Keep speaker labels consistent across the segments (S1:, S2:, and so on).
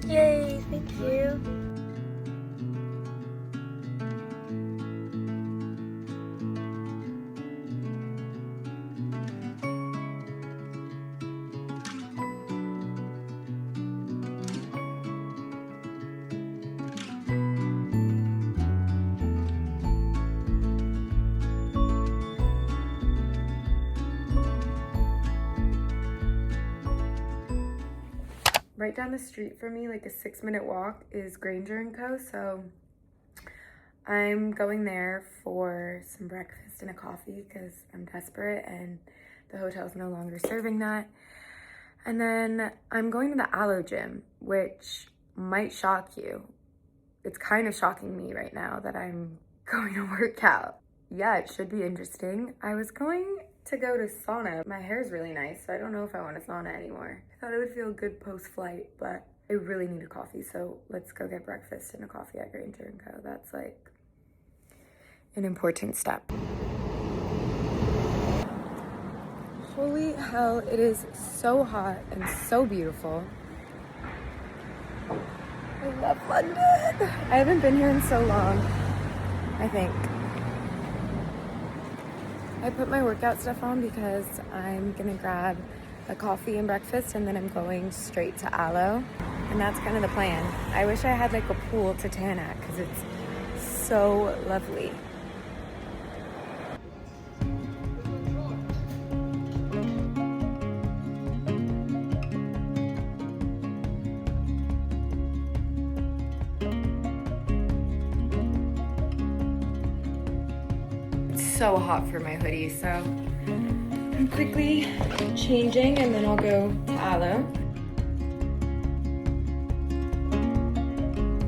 S1: Yay, thank you. Right down the street from me, like a 6-minute walk, is Granger & Co. So I'm going there for some breakfast and a coffee because I'm desperate and the hotel's no longer serving that. And then I'm going to the Aloe gym, which might shock you. It's kind of shocking me right now that I'm going to work out. Yeah, it should be interesting. I was going to go to sauna. My hair is really nice, so I don't know if I want a sauna anymore. I thought it would feel good post-flight, but I really need a coffee, so let's go get breakfast and a coffee at Granger & Co. That's like an important step. Holy hell, it is so hot and so beautiful. I love London. I haven't been here in so long, I think. I put my workout stuff on because I'm gonna grab a coffee and breakfast and then I'm going straight to Aloe. And that's kind of the plan. I wish I had like a pool to tan at because it's so lovely. So hot for my hoodie, so I'm quickly changing and then I'll go to Aloe.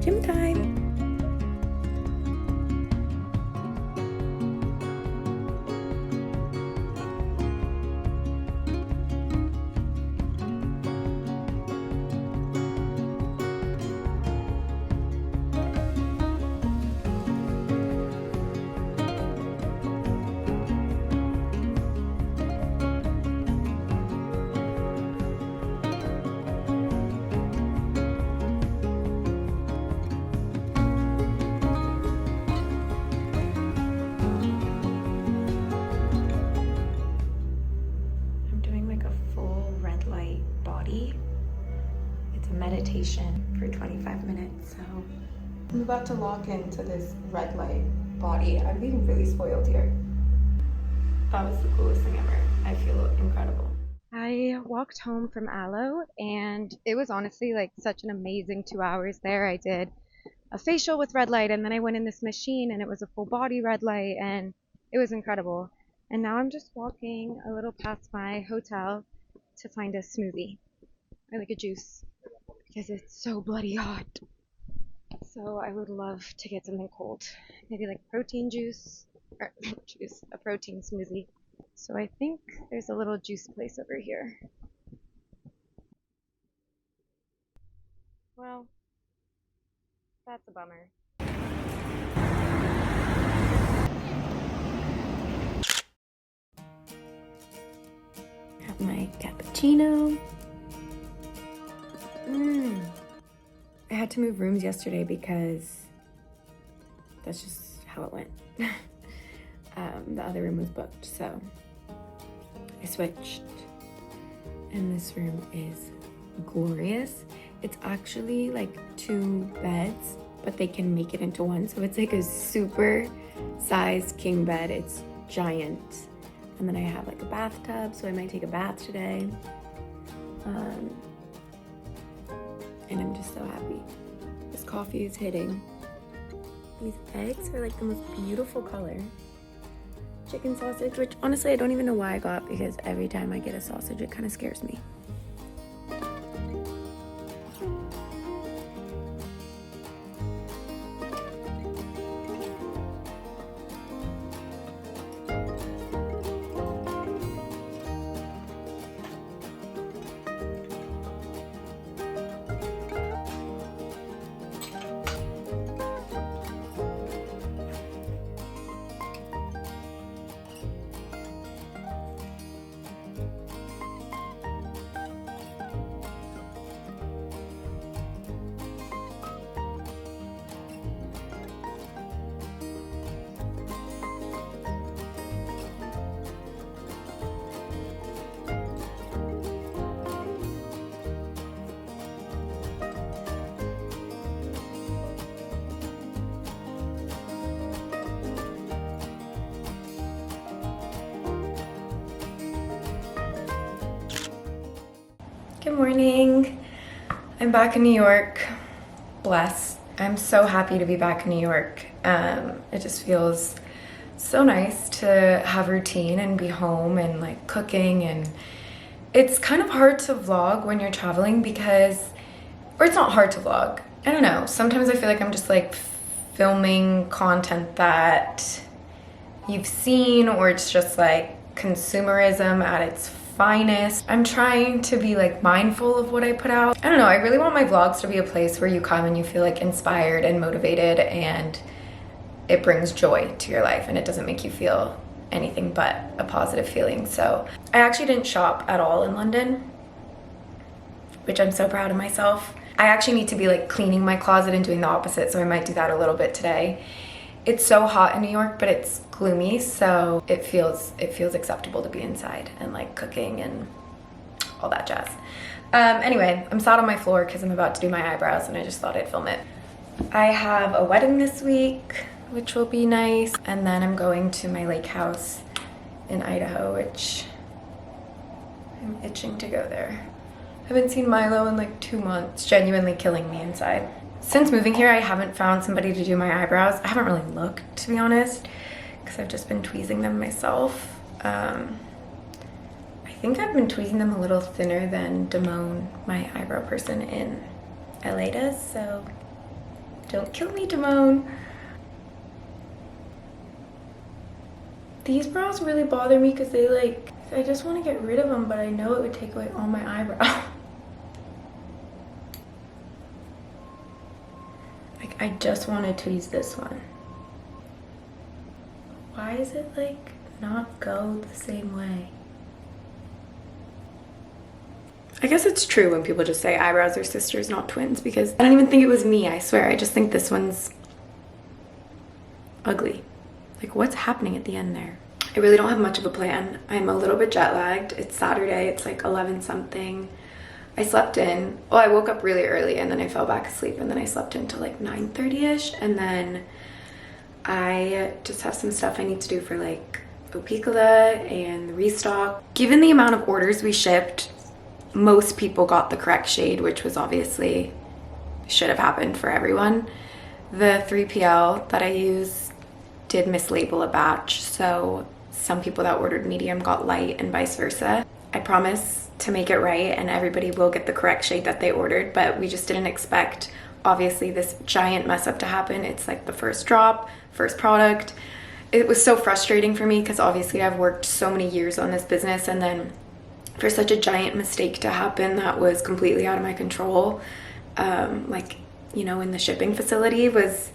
S1: Gym time. Meditation for 25 minutes, so I'm about to lock into this red light body. I'm being really spoiled here. That was the coolest thing ever. I feel incredible. I walked home from Aloe and it was honestly like such an amazing 2 hours there. I did a facial with red light and then I went in this machine and it was a full body red light and it was incredible. And now I'm just walking a little past my hotel to find a smoothie or like a juice, because it's so bloody hot. So I would love to get something cold. Maybe like protein juice, or juice, a protein smoothie. So I think there's a little juice place over here. Well, that's a bummer. Have my cappuccino. I had to move rooms yesterday because that's just how it went. The other room was booked, so I switched. And this room is glorious. It's actually like 2 beds, but they can make it into one. So it's like a super sized king bed. It's giant. And then I have like a bathtub, so I might take a bath today. And I'm just so happy. This coffee is hitting. These eggs are like the most beautiful color. Chicken sausage, which honestly I don't even know why I got, because every time I get a sausage it kind of scares me. Good morning. I'm back in New York. Bless. I'm so happy to be back in New York. It just feels so nice to have routine and be home and like cooking, and it's kind of hard to vlog when you're traveling because, or it's not hard to vlog. I don't know. Sometimes I feel like I'm just like filming content that you've seen, or it's just like consumerism at its finest. I'm trying to be like mindful of what I put out. I don't know, I really want my vlogs to be a place where you come and you feel like inspired and motivated, and it brings joy to your life and it doesn't make you feel anything but a positive feeling. So I actually didn't shop at all in London, which I'm so proud of myself. I actually need to be like cleaning my closet and doing the opposite, so I might do that a little bit today. It's so hot in New York, but it's gloomy, so it feels acceptable to be inside and like cooking and all that jazz. Anyway, I'm sat on my floor because I'm about to do my eyebrows and I just thought I'd film it. I have a wedding this week, which will be nice, and then I'm going to my lake house in Idaho, which I'm itching to go there. I haven't seen Milo in like 2 months, genuinely killing me inside. Since moving here, I haven't found somebody to do my eyebrows. I haven't really looked, to be honest, because I've just been tweezing them myself. I think I've been tweezing them a little thinner than Damone, my eyebrow person in LA does, so don't kill me, Damone. These brows really bother me because they like, I just want to get rid of them, but I know it would take away all my eyebrow. Like, I just want to tweeze this one. Why is it like not go the same way? I guess it's true when people just say eyebrows are sisters, not twins, because I don't even think it was me, I swear. I just think this one's ugly. Like, what's happening at the end there? I really don't have much of a plan. I'm a little bit jet lagged. It's Saturday, it's like 11 something. I slept in, well, I woke up really early and then I fell back asleep, and then I slept until like 9:30ish, and then I just have some stuff I need to do for like Opicula and the restock. Given the amount of orders we shipped, most people got the correct shade, which was obviously should have happened for everyone. The 3PL that I use did mislabel a batch, so some people that ordered medium got light and vice versa. I promise to make it right and everybody will get the correct shade that they ordered, but we just didn't expect obviously this giant mess up to happen. It's like the first drop, first product. It was so frustrating for me because obviously I've worked so many years on this business, and then for such a giant mistake to happen that was completely out of my control, like, you know, in the shipping facility, was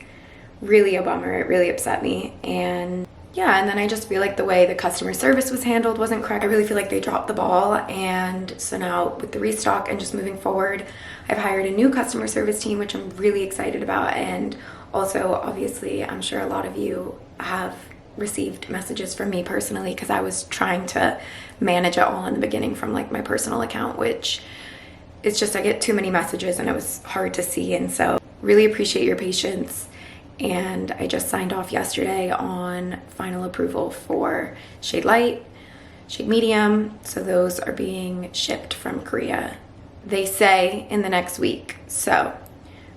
S1: really a bummer. It really upset me. And yeah, and then I just feel like the way the customer service was handled wasn't correct. I really feel like they dropped the ball, and so now with the restock and just moving forward, I've hired a new customer service team, which I'm really excited about. And also, obviously, I'm sure a lot of you have received messages from me personally, because I was trying to manage it all in the beginning from like my personal account, which it's just I get too many messages and it was hard to see. And so really appreciate your patience. And I just signed off yesterday on final approval for shade light, shade medium. So those are being shipped from Korea, they say, in the next week. So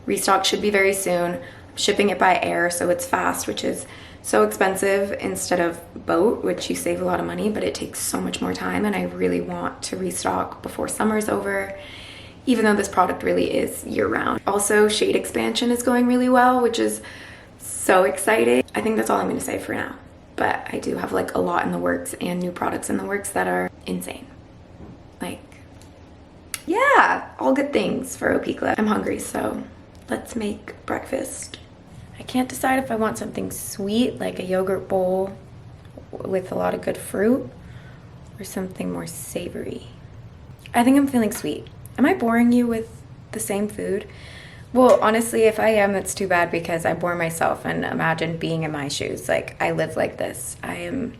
S1: restock should be very soon. I'm shipping it by air, so it's fast, which is so expensive, instead of boat, which you save a lot of money, but it takes so much more time. And I really want to restock before summer's over, even though this product really is year-round. Also, shade expansion is going really well, which is so exciting. I think that's all I'm going to say for now, but I do have like a lot in the works and new products in the works that are insane. Like, yeah, all good things for Opicula. I'm hungry, so let's make breakfast. I can't decide if I want something sweet, like a yogurt bowl with a lot of good fruit, or something more savory. I think I'm feeling sweet. Am I boring you with the same food? Well, honestly, if I am, that's too bad, because I bore myself, and imagine being in my shoes. Like, I live like this. I am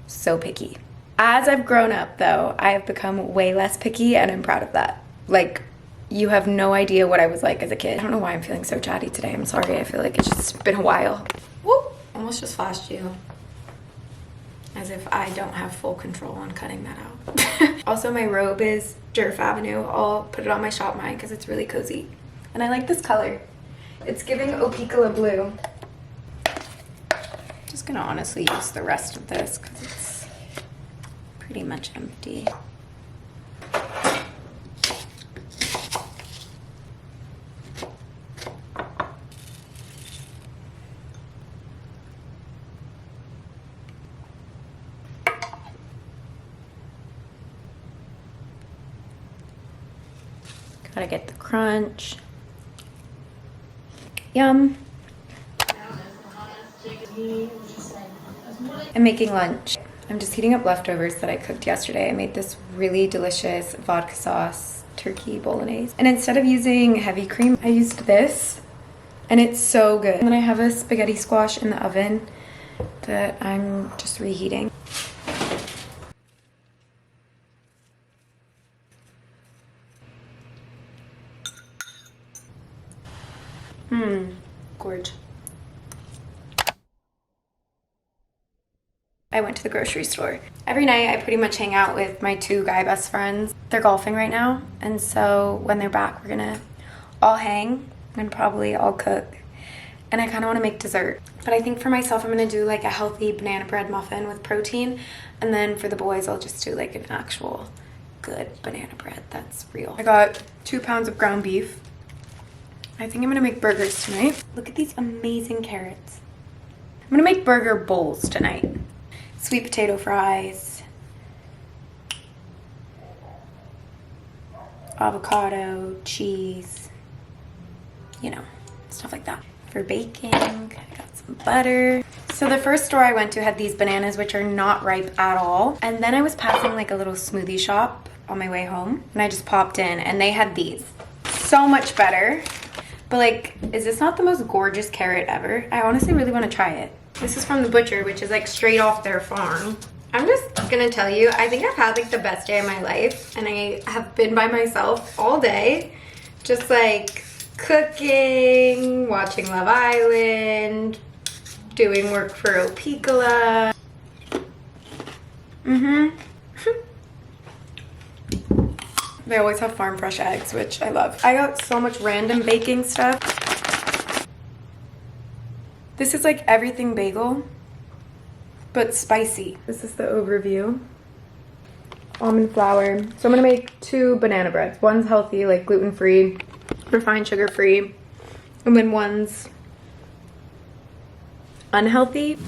S1: so picky. As I've grown up, though, I have become way less picky, and I'm proud of that. Like, you have no idea what I was like as a kid. I don't know why I'm feeling so chatty today. I'm sorry. I feel like it's just been a while. Woo! Almost just flashed you. as if I don't have full control on cutting that out. Also, my robe is Jerf Avenue. I'll put it on my shop mine because it's really cozy. And I like this color. It's giving Opicula blue. Just gonna honestly use the rest of this because it's pretty much empty. Gotta get the crunch. Yum. I'm making lunch. I'm just heating up leftovers that I cooked yesterday. I made this really delicious vodka sauce turkey bolognese. And instead of using heavy cream, I used this. And it's so good. And then I have a spaghetti squash in the oven that I'm just reheating. Gorge. I went to the grocery store. Every night I pretty much hang out with my two guy best friends. They're golfing right now, and so when they're back we're gonna all hang and probably all cook. And I kind of want to make dessert. But I think for myself I'm gonna do like a healthy banana bread muffin with protein, and then for the boys I'll just do like an actual good banana bread that's real. I got 2 pounds of ground beef. I think I'm gonna make burgers tonight. Look at these amazing carrots. I'm gonna make burger bowls tonight. Sweet potato fries, avocado, cheese, you know, stuff like that. For baking, I got some butter. So the first store I went to had these bananas, which are not ripe at all. And then I was passing like a little smoothie shop on my way home, and I just popped in and they had these. So much better. But like, is this not the most gorgeous carrot ever? I honestly really want to try it. This is from the butcher, which is like straight off their farm. I'm just gonna tell you, I think I've had like the best day of my life, and I have been by myself all day, just like cooking, watching Love Island, doing work for Opicula. They always have farm fresh eggs, which I love. I got so much random baking stuff. This is like everything bagel, but spicy. This is the overview. Almond flour. So I'm gonna make 2 banana breads. One's healthy, like gluten-free, refined sugar-free, and then one's unhealthy.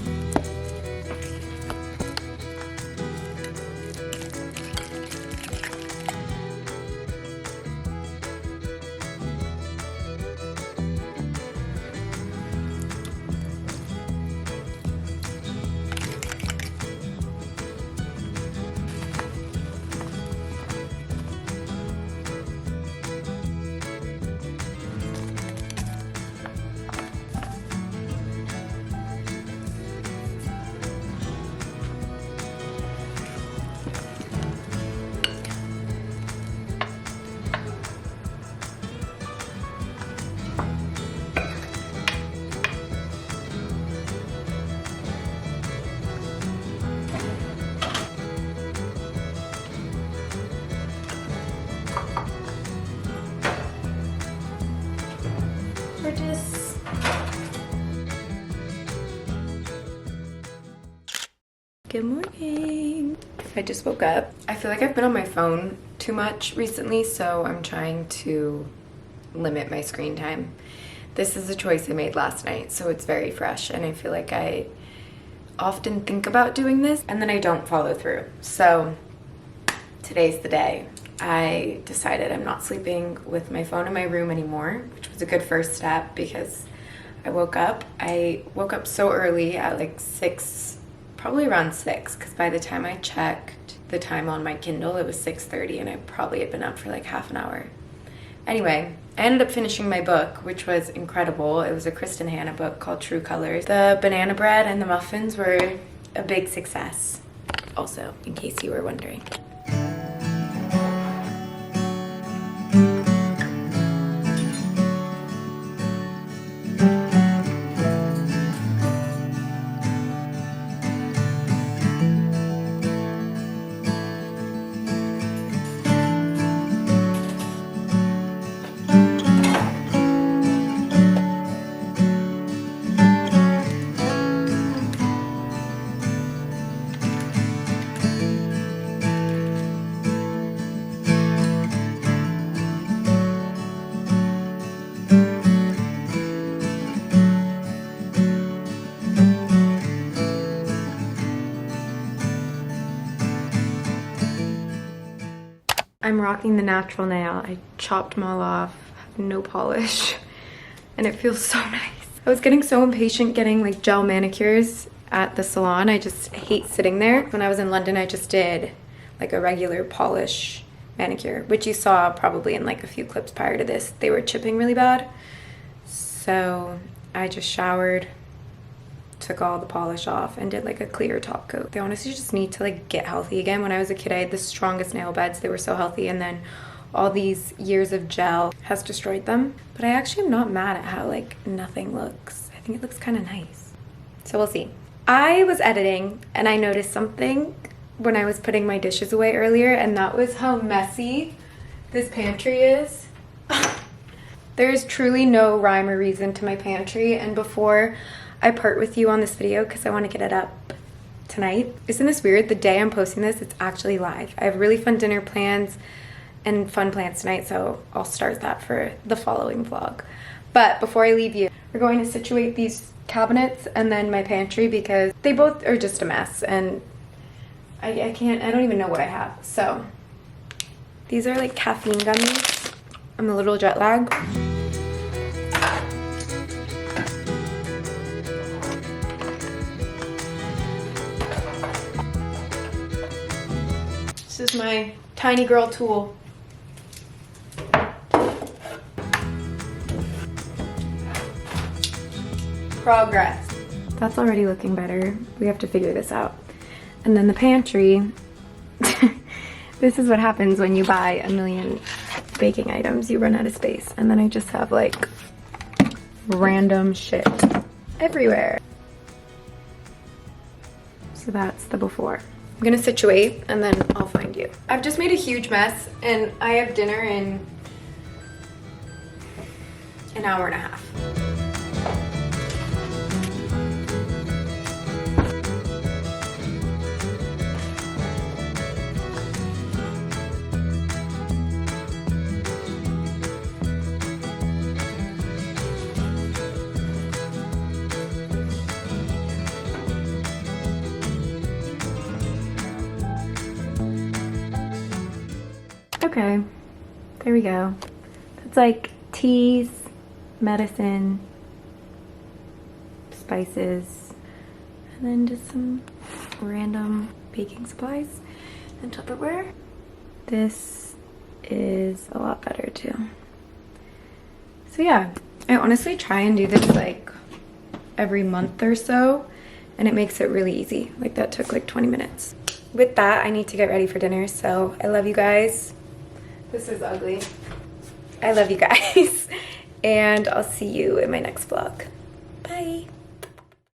S1: Good morning. I just woke up. I feel like I've been on my phone too much recently, so I'm trying to limit my screen time. This is a choice I made last night, so it's very fresh, and I feel like I often think about doing this and then I don't follow through. So today's the day. I decided I'm not sleeping with my phone in my room anymore, which was a good first step because I woke up so early at like 6, probably around 6, because by the time I checked the time on my Kindle, it was 6:30 and I probably had been up for like half an hour. Anyway, I ended up finishing my book, which was incredible. It was a Kristen Hanna book called True Colors. The banana bread and the muffins were a big success, also, in case you were wondering. I'm rocking the natural nail. I chopped them all off, no polish, and it feels so nice. I was getting so impatient getting like gel manicures at the salon. I just hate sitting there. When I was in London, I just did like a regular polish manicure, which you saw probably in like a few clips prior to this. They were chipping really bad. So I just showered, took all the polish off, and did like a clear top coat. They honestly just need to like get healthy again. When I was a kid, I had the strongest nail beds. They were so healthy, and then all these years of gel has destroyed them. But I actually am not mad at how like nothing looks. I think it looks kind of nice. So we'll see. I was editing and I noticed something when I was putting my dishes away earlier, and that was how messy this pantry is. There's truly no rhyme or reason to my pantry, and before I part with you on this video, because I want to get it up tonight. Isn't this weird? The day I'm posting this, it's actually live. I have really fun dinner plans and fun plans tonight, so I'll start that for the following vlog. But before I leave you, we're going to situate these cabinets and then my pantry, because they both are just a mess, and I don't even know what I have. So these are like caffeine gummies. I'm a little jet lagged. This is my tiny girl tool. Progress. That's already looking better. We have to figure this out. And then the pantry. This is what happens when you buy a million baking items. You run out of space. And then I just have like random shit everywhere. So that's the before. I'm gonna situate and then I'll find you. I've just made a huge mess and I have dinner in an hour and a half. Okay, there we go. That's like teas, medicine, spices, and then just some random baking supplies and Tupperware. This is a lot better too. So yeah, I honestly try and do this like every month or so, and it makes it really easy. Like that took like 20 minutes. With that, I need to get ready for dinner, so I love you guys. This is ugly. I love you guys. And I'll see you in my next vlog. Bye.